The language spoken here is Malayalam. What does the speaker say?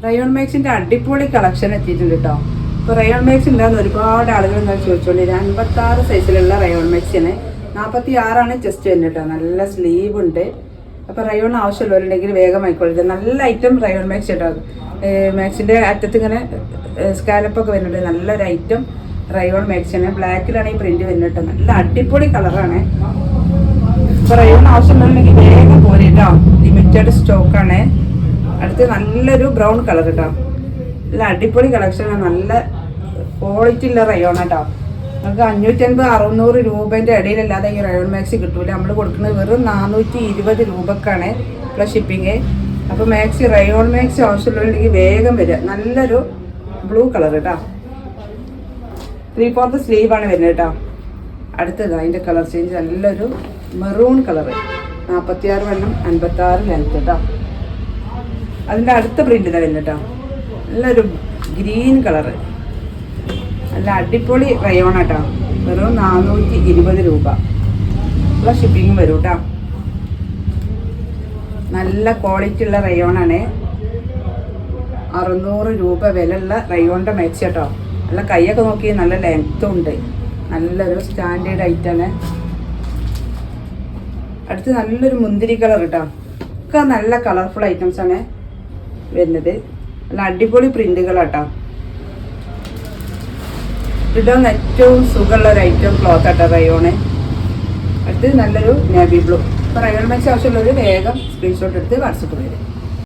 റയോൺ മാക്സിൻ്റെ അടിപൊളി കളക്ഷൻ എത്തിയിട്ടുണ്ട് കേട്ടോ. ഇപ്പോൾ റയോൺ മാക്സ് ഉണ്ടാകുന്ന ഒരുപാട് ആളുകൾ ഇങ്ങനെ ചോദിച്ചുകൊണ്ടിരുന്നത് 56 സൈസിലുള്ള റയോൺ മാക്സിന് 46 ചെസ്റ്റ് വരുന്നത് കേട്ടോ. നല്ല സ്ലീവ് ഉണ്ട്. അപ്പോൾ റയോൺ ആവശ്യമുള്ളവരുണ്ടെങ്കിൽ വേഗം ആയിക്കോളൂ. നല്ല ഐറ്റം റയോൺ മാക്സ് കേട്ടോ. മാക്സിൻ്റെ അറ്റത്ത് ഇങ്ങനെ സ്കാലപ്പൊക്കെ വരുന്നുണ്ട്. നല്ലൊരു ഐറ്റം റയോൺ മാക്സിന്. ബ്ലാക്കിലാണ് ഈ പ്രിന്റ് വരുന്നത് കേട്ടോ. നല്ല അടിപൊളി കളറാണ്. ഇപ്പോൾ റയോൺ ആവശ്യമുള്ളവരുണ്ടെങ്കിൽ വേഗം പോരെ കേട്ടോ. ലിമിറ്റഡ് സ്റ്റോക്കാണ്. അടുത്ത് നല്ലൊരു ബ്രൗൺ കളർ കേട്ടോ. നല്ല അടിപൊളി കളക്ഷനാണ്. നല്ല ക്വാളിറ്റി ഉള്ള റയോൺ കേട്ടോ. നമുക്ക് 550-600 രൂപേൻ്റെ ഇടയിലല്ലാതെ ഈ റയോൺ മാക്സി കിട്ടൂല. നമ്മൾ കൊടുക്കുന്നത് വെറും 420 രൂപക്കാണ് പ്ലസ് ഷിപ്പിങ്. അപ്പോൾ മാക്സി റയോൺ മാക്സി ആവശ്യമുള്ളവരുണ്ടെങ്കിൽ വേഗം വരിക. നല്ലൊരു ബ്ലൂ കളർ കേട്ടോ. 3/4 സ്ലീവാണ് വരുന്നത് കേട്ടോ. അടുത്തത് അതിൻ്റെ കളർ ചേഞ്ച് നല്ലൊരു മെറൂൺ കളറ്. 46 വണ്ണം 56 ലെങ്ത് കേട്ടോ. അതിൻ്റെ അടുത്ത പ്രിൻ്റ് ഇതാ വരുന്നത് കേട്ടോ. നല്ലൊരു ഗ്രീൻ കളറ്. നല്ല അടിപൊളി റയോൺ കേട്ടോ. വെറും 420 രൂപ പ്ലസ് ഷിപ്പിങ്ങും വരും കേട്ടോ. നല്ല ക്വാളിറ്റി ഉള്ള റയോണാണ്. 600 രൂപ വിലയുള്ള റയോണിൻ്റെ മാക്സി കേട്ടോ. നല്ല കൈയൊക്കെ നോക്കി നല്ല ലെങ്ത്തും ഉണ്ട്. നല്ലൊരു സ്റ്റാൻഡേർഡ് ഐറ്റാണ്. അടുത്ത് നല്ലൊരു മുന്തിരി കളർ കേട്ടോ. ഒക്കെ നല്ല കളർഫുൾ ഐറ്റംസാണ് വരുന്നത്. നല്ല അടിപൊളി പ്രിന്റുകളാട്ടോ. ഇതാണ് ഏറ്റവും സുഖമുള്ള ഒരു ഐറ്റം ക്ലോത്ത് ആട്ടോ റയോണ്. അടുത്ത് നല്ലൊരു നേവി ബ്ലൂ. ഇപ്പോൾ റയോൺ മാക്സി ആവശ്യമുള്ളവർ വേഗം സ്ക്രീൻഷോട്ട് എടുത്ത് വാട്സപ്പ് വരും.